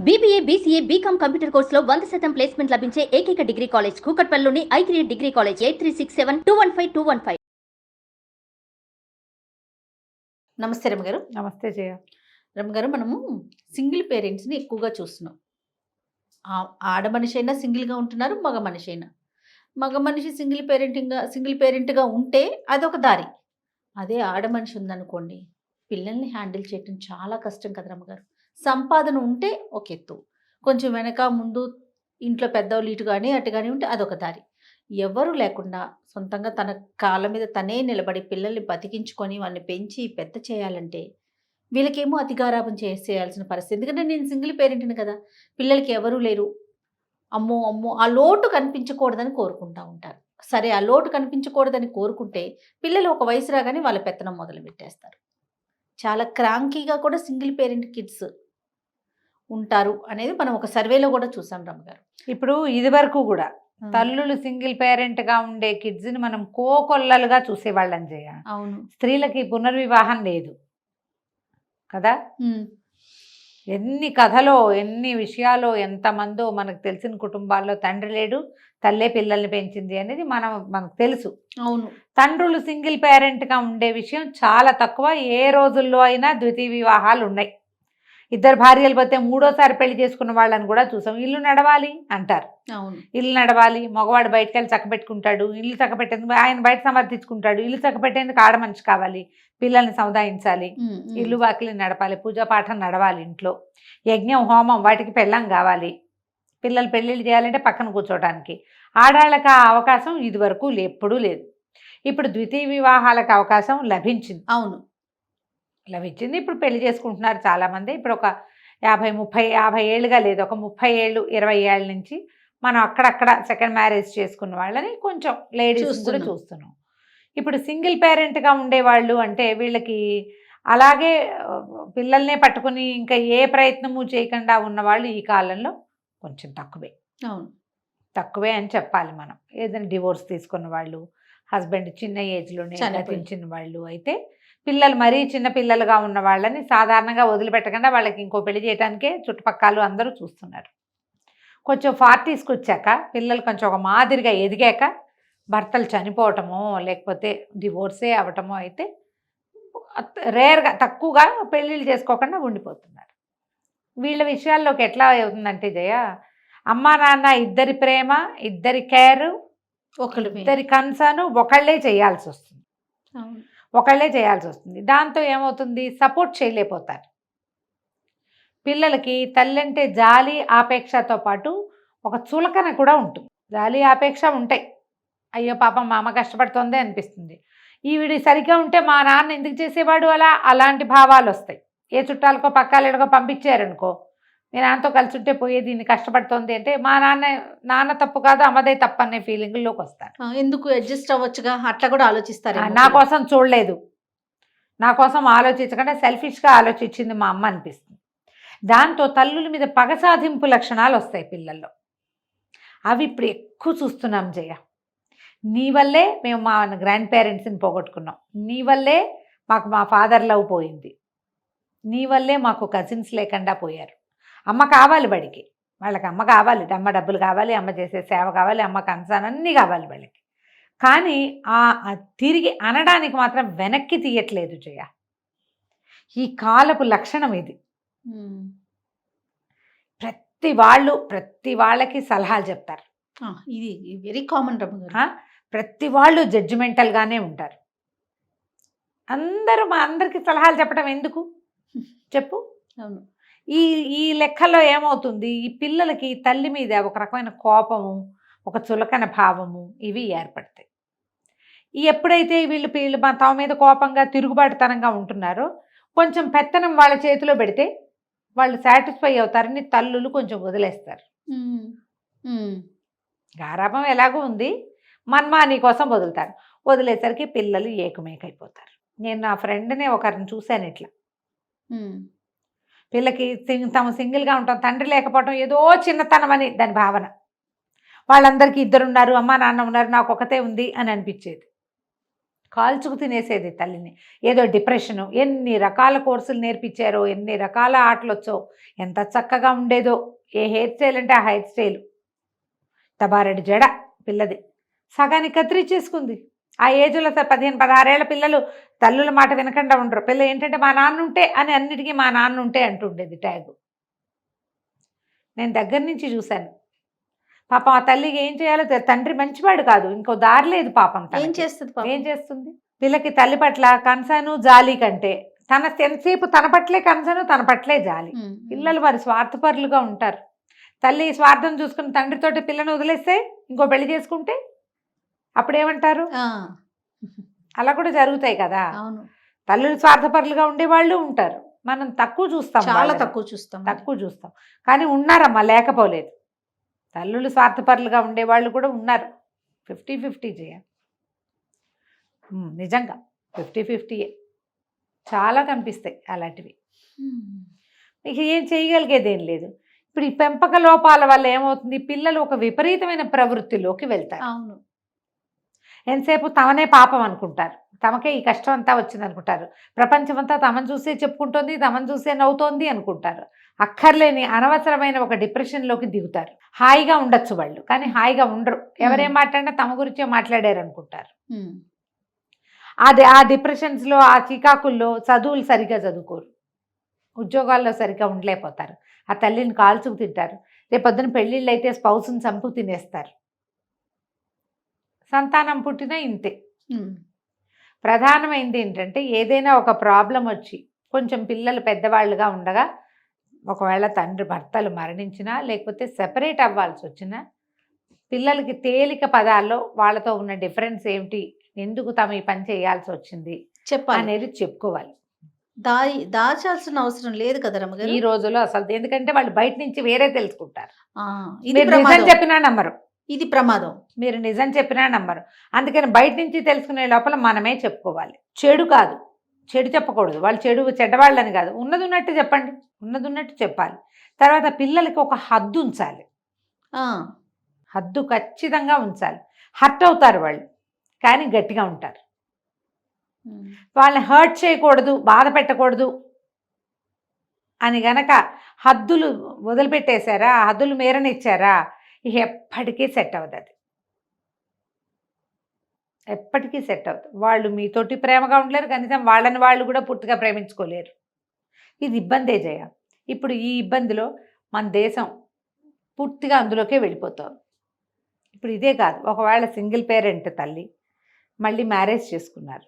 BBA, BCA, BCom computer కోర్సులో 100% placement లభించే ఏకైక డిగ్రీ కాలేజ్ కూకట్పల్లిలోని I3 డిగ్రీ కాలేజ్ 8367215215. నమస్తే రమగారు. నమస్తే జయ. రమగారు, మనము సింగిల్ పేరెంట్స్ని ఎక్కువగా చూస్తున్నాం. ఆడ మనిషి అయినా సింగిల్గా ఉంటున్నారు, మగ మనిషి అయినా. మగ మనిషి సింగిల్ పేరెంట్గా ఉంటే అదొక దారి. అదే ఆడ మనిషి ఉందనుకోండి, పిల్లల్ని హ్యాండిల్ చేయటం చాలా కష్టం కదా రమగారు. సంపాదన ఉంటే ఒక ఎత్తు, కొంచెం వెనక ముందు ఇంట్లో పెద్దవాళ్ళు ఇటు కానీ అటు కానీ ఉంటే అదొక దారి. ఎవరు లేకుండా సొంతంగా తన కాళ్ళ మీద తనే నిలబడి పిల్లల్ని బతికించుకొని వాళ్ళని పెంచి పెద్ద చేయాలంటే వీళ్ళకేమో అతిగారాభం చేయాల్సిన పరిస్థితి. ఎందుకంటే నేను సింగిల్ పేరెంట్ని కదా, పిల్లలకి ఎవరూ లేరు, అమ్మో అమ్మో ఆ లోటు కనిపించకూడదని కోరుకుంటూ ఉంటారు. సరే, ఆ లోటు కనిపించకూడదని కోరుకుంటే పిల్లలు ఒక వయసు రాగానే వాళ్ళ పెత్తనం మొదలు పెట్టేస్తారు. చాలా క్రాంకీగా కూడా సింగిల్ పేరెంట్ కిడ్స్ ఉంటారు అనేది మనం ఒక సర్వేలో కూడా చూసాం రమగారు. ఇప్పుడు ఇది వరకు కూడా తల్లులు సింగిల్ పేరెంట్ గా ఉండే కిడ్స్ ని మనం కోకొల్లలుగా చూసేవాళ్ళం జయ. అవును, స్త్రీలకి పునర్వివాహం లేదు కదా. ఎన్ని కథలో ఎన్ని విషయాలు ఎంతమందో మనకు తెలిసిన కుటుంబాల్లో తండ్రి లేడు, తల్లే పిల్లల్ని పెంచింది అనేది మనకు తెలుసు. అవును, తండ్రులు సింగిల్ పేరెంట్ గా ఉండే విషయం చాలా తక్కువ. ఏ రోజుల్లో అయినా ద్వితీయ వివాహాలు ఉన్నాయి. ఇద్దరు భార్యలు పోతే మూడోసారి పెళ్లి చేసుకున్న వాళ్ళని కూడా చూసాం. ఇల్లు నడవాలి అంటారు. అవును, ఇల్లు నడవాలి, మగవాడు బయటకు వెళ్ళి చక్కబెట్టుకుంటాడు, ఇల్లు చక్కబెట్టేందుకు ఆయన బయట సమర్థించుకుంటాడు, ఇల్లు చక్కబెట్టేందుకు ఆడ మనిషి కావాలి, పిల్లల్ని సముదాయించాలి, ఇల్లు వాకిలి నడపాలి, పూజాపాఠం నడవాలి, ఇంట్లో యజ్ఞం హోమం వాటికి పెళ్ళం కావాలి, పిల్లలు పెళ్ళిళ్ళు చేయాలంటే పక్కన కూర్చోవడానికి. ఆడాళ్ళకి ఆ అవకాశం ఇది వరకు ఎప్పుడూ లేదు. ఇప్పుడు ద్వితీయ వివాహాలకు అవకాశం లభించింది. అవును, లభించింది. ఇప్పుడు పెళ్లి చేసుకుంటున్నారు చాలామంది. ఇప్పుడు ఒక 50 ఏళ్ళుగా లేదు, ఒక 30 ఏళ్ళు 20 ఏళ్ళ నుంచి మనం అక్కడక్కడ సెకండ్ మ్యారేజ్ చేసుకున్న వాళ్ళని కొంచెం లేడీస్ కూడా చూస్తున్నాం. ఇప్పుడు సింగిల్ పేరెంట్గా ఉండేవాళ్ళు అంటే వీళ్ళకి అలాగే పిల్లల్నే పట్టుకుని ఇంకా ఏ ప్రయత్నము చేయకుండా ఉన్నవాళ్ళు ఈ కాలంలో కొంచెం తక్కువే. అవును, తక్కువే అని చెప్పాలి మనం. ఏదైనా డివోర్స్ తీసుకున్న వాళ్ళు, హస్బెండ్ చిన్న ఏజ్లోనే చనిపోయిన వాళ్ళు అయితే, పిల్లలు మరీ చిన్న పిల్లలుగా ఉన్న వాళ్ళని సాధారణంగా వదిలిపెట్టకుండా వాళ్ళకి ఇంకో పెళ్లి చేయడానికే చుట్టుపక్కల అందరూ చూస్తున్నారు. కొంచెం 40స్కి వచ్చాక పిల్లలు కొంచెం ఒక మాదిరిగా ఎదిగాక భర్తలు చనిపోవటమో లేకపోతే డివోర్సే అవ్వటమో అయితే రేర్గా తక్కువగా పెళ్ళిళ్ళు చేసుకోకుండా ఉండిపోతున్నారు. వీళ్ళ విషయాల్లోకి ఎట్లా అవుతుందంటే జయ, అమ్మా నాన్న ఇద్దరి ప్రేమ, ఇద్దరి కేరు, ఇద్దరి కన్సర్న్ ఒకళ్ళే చేయాల్సి వస్తుంది. దాంతో ఏమవుతుంది, సపోర్ట్ చేయలేకపోతారు. పిల్లలకి తల్లి అంటే జాలి ఆపేక్షతో పాటు ఒక చులకన కూడా ఉంటుంది. జాలి ఆపేక్ష ఉంటాయి. అయ్యో పాపం మా అమ్మ కష్టపడుతోంది అనిపిస్తుంది. ఈవిడి సరిగ్గా ఉంటే మా నాన్న ఎందుకు చేసేవాడు అలాంటి భావాలు వస్తాయి. ఏ చుట్టాలకో పక్కాలేడుకో పంపించారనుకో, మీ నాన్నతో కలిసి ఉంటే పోయేది, దీన్ని కష్టపడుతోంది అంటే మా నాన్న తప్పు కాదు అమ్మదే తప్పు అనే ఫీలింగ్లోకి వస్తారు. ఎందుకు అడ్జస్ట్ అవ్వచ్చుగా అట్లా కూడా ఆలోచిస్తారు. నా కోసం చూడలేదు, నా కోసం ఆలోచించకుండా సెల్ఫిష్గా ఆలోచించింది మా అమ్మ అనిపిస్తుంది. దాంతో తల్లుల మీద పగ సాధింపు లక్షణాలు వస్తాయి పిల్లల్లో. అవి ఇప్పుడు ఎక్కువ చూస్తున్నాం జయ. నీ వల్లే మేము మా గ్రాండ్ పేరెంట్స్ని పోగొట్టుకున్నాం, నీ వల్లే మాకు మా ఫాదర్ లవ్ పోయింది, నీ వల్లే మాకు కజిన్స్ లేకుండా పోయారు. అమ్మ కావాలి బడికి, వాళ్ళకి అమ్మ కావాలి, అమ్మ డబ్బులు కావాలి, అమ్మ చేసే సేవ కావాలి, అమ్మ కన్సర్న్ అన్నీ కావాలి వాళ్ళకి. కానీ తిరిగి అనడానికి మాత్రం వెనక్కి తీయట్లేదు జయ. ఈ కాలపు లక్షణం ఇది. ప్రతి వాళ్ళకి సలహాలు చెప్తారు. ఇది వెరీ కామన్. ప్రతి వాళ్ళు జడ్జిమెంటల్గానే ఉంటారు. అందరికీ సలహాలు చెప్పడం ఎందుకు చెప్పు. అవును, ఈ లెక్కలో ఏమవుతుంది, ఈ పిల్లలకి తల్లి మీద ఒక రకమైన కోపము, ఒక చులకన భావము ఇవి ఏర్పడతాయి. ఎప్పుడైతే వీళ్ళు తమ మీద కోపంగా తిరుగుబాటుతనంగా ఉంటున్నారో, కొంచెం పెత్తనం వాళ్ళ చేతిలో పెడితే వాళ్ళు సాటిస్ఫై అవుతారని తల్లులు కొంచెం వదిలేస్తారు. గారాబం ఎలాగో ఉంది, మన్మాని కోసం వదులుతారు. వదిలేసరికి పిల్లలు ఏకమేకైపోతారు. నేను నా ఫ్రెండ్నే ఒకరిని చూశాను ఇట్లా. పిల్లకి తమ సింగిల్గా ఉంటాం, తండ్రి లేకపోవడం ఏదో చిన్నతనం అని దాని భావన. వాళ్ళందరికీ ఇద్దరున్నారు, అమ్మ నాన్న ఉన్నారు, నాకు ఒకతే ఉంది అని అనిపించేది. కాల్చుకు తినేసేది తల్లిని. ఏదో డిప్రెషను, ఎన్ని రకాల కోర్సులు నేర్పించారో, ఎన్ని రకాల ఆటలు వచ్చో, ఎంత చక్కగా ఉండేదో. ఏ హెయిర్ స్టైల్ అంటే ఆ హెయిర్ స్టైల్, తబారెడ్డి జడ పిల్లది సగానికి కత్తిరించేసుకుంది. ఆ ఏజ్లో 15-16 ఏళ్ల పిల్లలు తల్లుల మాట వినకుండా ఉండరు. పిల్ల ఏంటంటే మా నాన్న ఉంటే అని అన్నిటికీ మా నాన్న ఉంటే అంటుండేది ట్యాగు. నేను దగ్గర నుంచి చూశాను. పాపం ఆ తల్లికి ఏం చేయాలో తండ్రి మంచివాడు కాదు, ఇంకో దారి లేదు పాపం. ఏం చేస్తుంది ఏం చేస్తుంది? పిల్లకి తల్లి పట్ల కన్సర్ను జాలి కంటే ఎంతసేపు తన పట్లే కన్సర్ను, తన పట్లే జాలి. పిల్లలు మరి స్వార్థపరులుగా ఉంటారు. తల్లి స్వార్థం చూసుకుని తండ్రితోటి పిల్లని వదిలేస్తే ఇంకో పెళ్లి చేసుకుంటే అప్పుడేమంటారు? అలా కూడా జరుగుతాయి కదా. అవును, తల్లులు స్వార్థపరులుగా ఉండేవాళ్ళు ఉంటారు. మనం తక్కువ చూస్తాం, చాలా తక్కువ చూస్తాం. కానీ ఉన్నారమ్మా, లేకపోలేదు. తల్లులు స్వార్థపరులుగా ఉండేవాళ్ళు కూడా ఉన్నారు. 50-50 చేయ, నిజంగా 50-50 చాలా కనిపిస్తాయి అలాంటివి. ఇక ఏం చేయగలిగేది ఏం లేదు. ఇప్పుడు ఈ పెంపక లోపాల వల్ల ఏమవుతుంది, పిల్లలు ఒక విపరీతమైన ప్రవృత్తిలోకి వెళ్తారు. అవును, ఎంతసేపు తమనే పాపం అనుకుంటారు, తమకే ఈ కష్టం అంతా వచ్చింది అనుకుంటారు. ప్రపంచం అంతా తమను చూసే చెప్పుకుంటోంది, తమను చూసే నవ్వుతోంది అనుకుంటారు. అక్కర్లేని అనవసరమైన ఒక డిప్రెషన్లోకి దిగుతారు. హాయిగా ఉండొచ్చు వాళ్ళు, కానీ హాయిగా ఉండరు. ఎవరేం మాట్లాడినా తమ గురించే మాట్లాడారు అనుకుంటారు. ఆ డిప్రెషన్స్లో, ఆ చికాకుల్లో చదువులు సరిగ్గా చదువుకోరు, ఉద్యోగాల్లో సరిగ్గా ఉండలేకపోతారు. ఆ తల్లిని కాల్చుకు తింటారు. రేపొద్దున పెళ్ళిళ్ళు అయితే స్పౌస్ని చంపు తినేస్తారు. సంతానం పుట్టినా ఇంతే. ప్రధానమైనది ఏంటంటే, ఏదైనా ఒక ప్రాబ్లం వచ్చి కొంచెం పిల్లలు పెద్దవాళ్ళుగా ఉండగా, ఒకవేళ తండ్రి భర్తలు మరణించినా లేకపోతే సెపరేట్ అవ్వాల్సి వచ్చినా, పిల్లలకి తేలిక పదాల్లో వాళ్ళతో ఉన్న డిఫరెన్స్ ఏమిటి, ఎందుకు తమ ఈ పని చేయాల్సి వచ్చింది అనేది చెప్పుకోవాలి. దాచాల్సిన అవసరం లేదు కదా రమ్మగారు ఈ రోజుల్లో. అసలు ఎందుకంటే వాళ్ళు బయట నుంచి వేరే తెలుసుకుంటారు. ఇది నిజం చెప్పినా నమ్మరు, ఇది ప్రమాదం. మీరు నిజం చెప్పినా నమ్మరు. అందుకని బయట నుంచి తెలుసుకునే లోపల మనమే చెప్పుకోవాలి. చెడు కాదు, చెడు చెప్పకూడదు. వాళ్ళు చెడ్డవాళ్ళని కాదు, ఉన్నది ఉన్నట్టు చెప్పండి, ఉన్నది ఉన్నట్టు చెప్పాలి. తర్వాత పిల్లలకి ఒక హద్దు ఉంచాలి. హద్దు ఖచ్చితంగా ఉంచాలి. హర్ట్ అవుతారు వాళ్ళు, కానీ గట్టిగా ఉంటారు. వాళ్ళని హర్ట్ చేయకూడదు, బాధ పెట్టకూడదు అని గనక హద్దులు వదిలిపెట్టేశారా, హద్దులు మేరనిచ్చారా, ఇక ఎప్పటికీ సెట్ అవుతుంది. అది ఎప్పటికీ సెట్ అవుతుంది. వాళ్ళు మీతోటి ప్రేమగా ఉండలేరు, కనీసం వాళ్ళని వాళ్ళు కూడా పూర్తిగా ప్రేమించుకోలేరు. ఇది ఇబ్బందే జయ. ఇప్పుడు ఈ ఇబ్బందిలో మన దేశం పూర్తిగా అందులోకే వెళ్ళిపోతాం. ఇప్పుడు ఇదే కాదు, ఒకవేళ సింగిల్ పేరెంట్ తల్లి మళ్ళీ మ్యారేజ్ చేసుకున్నారు,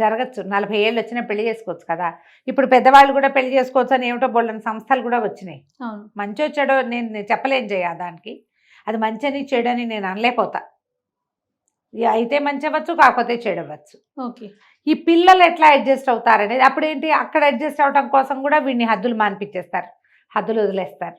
జరగచ్చు. 40 ఏళ్ళు వచ్చినా పెళ్లి చేసుకోవచ్చు కదా. ఇప్పుడు పెద్దవాళ్ళు కూడా పెళ్లి చేసుకోవచ్చు అని ఏమిటో బోళ్ళని సంస్థలు కూడా వచ్చినాయి. మంచో చెడో నేను చెప్పలేను చేయ దానికి. అది మంచని చెడని నేను అనలేకపోతా. అయితే మంచి అవ్వచ్చు, కాకపోతే చెడవచ్చు. ఓకే, ఈ పిల్లలు ఎట్లా అడ్జస్ట్ అవుతారనేది అప్పుడేంటి, అక్కడ అడ్జస్ట్ అవడం కోసం కూడా వీడిని హద్దులు మానిపించేస్తారు, హద్దులు వదిలేస్తారు.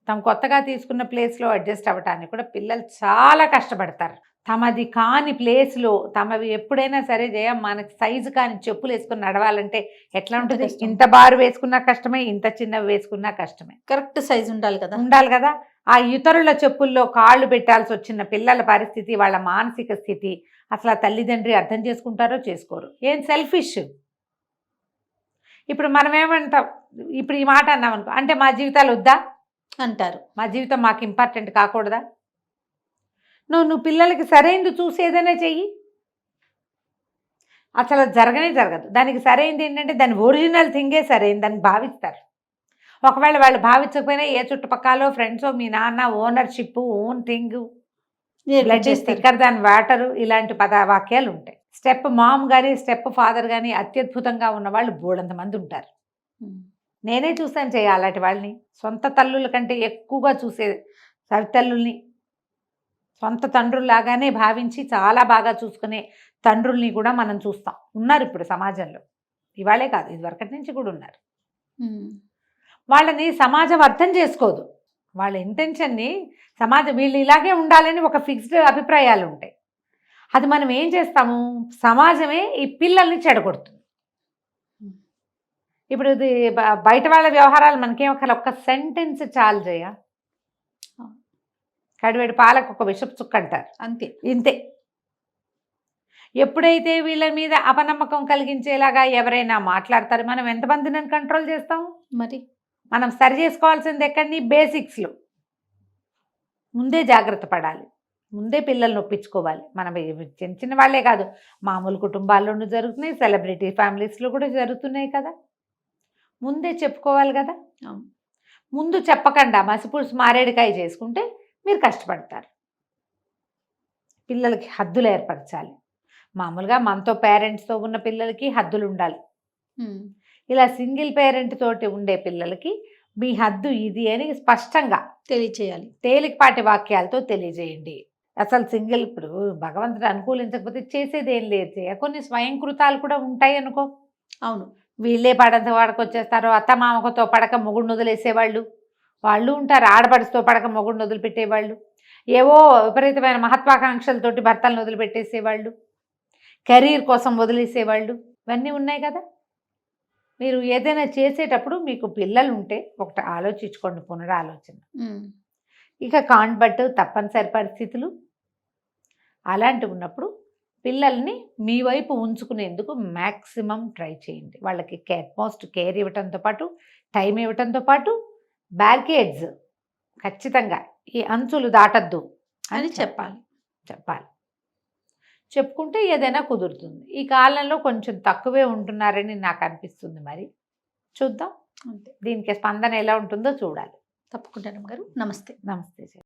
తమ కొత్తగా తీసుకున్న ప్లేస్లో అడ్జస్ట్ అవ్వటానికి కూడా పిల్లలు చాలా కష్టపడతారు. తమది కాని ప్లేస్లో తమవి ఎప్పుడైనా సరే జయ, మనకి సైజు కాని చెప్పులు వేసుకుని నడవాలంటే ఎట్లా ఉంటుంది? ఇంత బారు వేసుకున్నా కష్టమే, ఇంత చిన్నవి వేసుకున్నా కష్టమే. కరెక్ట్ సైజు ఉండాలి కదా. ఆ ఇతరుల చెప్పుల్లో కాళ్ళు పెట్టాల్సి వచ్చిన పిల్లల పరిస్థితి, వాళ్ళ మానసిక స్థితి అసలు ఆ తల్లిదండ్రి అర్థం చేసుకుంటారో చేసుకోరు. ఏం సెల్ఫిష్. ఇప్పుడు మనం ఏమంటాం, ఇప్పుడు ఈ మాట అన్నాం అనుకో, అంటే మా జీవితాలు వద్దా అంటారు, మా జీవితం మాకు ఇంపార్టెంట్ కాకూడదా? నువ్వు పిల్లలకి సరైనది చూసి ఏదైనా చెయ్యి. అసలు జరగదు. దానికి సరైనది ఏంటంటే దాని ఒరిజినల్ థింగే సరైనది అని భావిస్తారు. ఒకవేళ వాళ్ళు భావించకపోయినా ఏ చుట్టుపక్కల ఫ్రెండ్స్, మీ నాన్న, ownership, own thing, blood is thicker than water, ఇలాంటి వాక్యాలు ఉంటాయి. స్టెప్ మామ్ కానీ స్టెప్ ఫాదర్ కానీ అత్యద్భుతంగా ఉన్న వాళ్ళు బోడంతమంది ఉంటారు. నేనే చూసాను చేయాలి అలాంటి వాళ్ళని. సొంత తల్లుల కంటే ఎక్కువగా చూసే సవితల్లుల్ని, సొంత తండ్రుల్లాగానే భావించి చాలా బాగా చూసుకునే తండ్రుల్ని కూడా మనం చూస్తాం. ఉన్నారు ఇప్పుడు సమాజంలో, ఇవాళే కాదు, ఇదివరకటి నుంచి కూడా ఉన్నారు. వాళ్ళని సమాజం అర్థం చేసుకోదు. వాళ్ళ ఇంటెన్షన్ని సమాజం, వీళ్ళు ఇలాగే ఉండాలని ఒక ఫిక్స్డ్ అభిప్రాయాలు ఉంటాయి. అది మనం ఏం చేస్తాము, సమాజమే ఈ పిల్లల్ని చెడగొడుతుంది. ఇప్పుడు ఇది బయట వాళ్ళ వ్యవహారాలు మనకేం ఒక్క సెంటెన్స్ చాలు చేయ, కడివేడి పాలకు ఒక విషపు చుక్క అంటారు, అంతే. ఇంతే. ఎప్పుడైతే వీళ్ళ మీద అపనమ్మకం కలిగించేలాగా ఎవరైనా మాట్లాడతారు, మనం ఎంతమందిని కంట్రోల్ చేస్తాం? మరి మనం సరి చేసుకోవాల్సింది ఎక్కడి బేసిక్స్లో ముందే జాగ్రత్త పడాలి, ముందే పిల్లల్ని ఒప్పించుకోవాలి. మనం చిన్న చిన్న వాళ్ళే కాదు, మామూలు కుటుంబాల్లోనూ జరుగుతున్నాయి, సెలబ్రిటీ ఫ్యామిలీస్లో కూడా జరుగుతున్నాయి కదా. ముందే చెప్పుకోవాలి కదా. అవును. ముందు చెప్పకుండా మసిపులుసు మారేడుకాయ చేసుకుంటే మీరు కష్టపడతారు. పిల్లలకి హద్దులు ఏర్పరచాలి. మామూలుగా మనతో పేరెంట్స్తో ఉన్న పిల్లలకి హద్దులు ఉండాలి. ఇలా సింగిల్ పేరెంట్ తోటి ఉండే పిల్లలకి మీ హద్దు ఇది అని స్పష్టంగా తెలియచేయాలి. తేలికపాటి వాక్యాలతో తెలియజేయండి. అసలు సింగిల్ ఇప్పుడు భగవంతుడు అనుకూలించకపోతే చేసేది ఏం లేదు. కొన్ని స్వయంకృతాలు కూడా ఉంటాయి అనుకో. అవును. వీళ్ళే వాడకొచ్చేస్తారు. అత్త మామకతో పడక మొగుడిని వదిలేసేవాళ్ళు వాళ్ళు ఉంటారు. ఆడపడుచుతో పడక మొగుడిని వదిలిపెట్టేవాళ్ళు, ఏవో విపరీతమైన మహత్వాకాంక్షలతోటి భర్తలను వదిలిపెట్టేసేవాళ్ళు, కెరీర్ కోసం వదిలేసేవాళ్ళు, ఇవన్నీ ఉన్నాయి కదా. మీరు ఏదైనా చేసేటప్పుడు మీకు పిల్లలు ఉంటే ఒకటి ఆలోచించుకోండి, పునరాలోచన. ఇక కాన్బట్ తప్పనిసరి పరిస్థితులు అలాంటివి ఉన్నప్పుడు పిల్లల్ని మీ వైపు ఉంచుకునేందుకు మ్యాక్సిమం ట్రై చేయండి. వాళ్ళకి మోస్ట్ కేర్ ఇవ్వటంతో పాటు, టైం ఇవ్వటంతో పాటు, బ్యారికేడ్స్ ఖచ్చితంగా ఈ అంచులు దాటద్దు అని చెప్పాలి. చెప్పుకుంటే ఏదైనా కుదురుతుంది. ఈ కాలంలో కొంచెం తక్కువే ఉంటున్నారని నాకు అనిపిస్తుంది. మరి చూద్దాం, అంతే. దీనికి స్పందన ఎలా ఉంటుందో చూడాలి. తప్పకుండా గారు. నమస్తే. నమస్తే.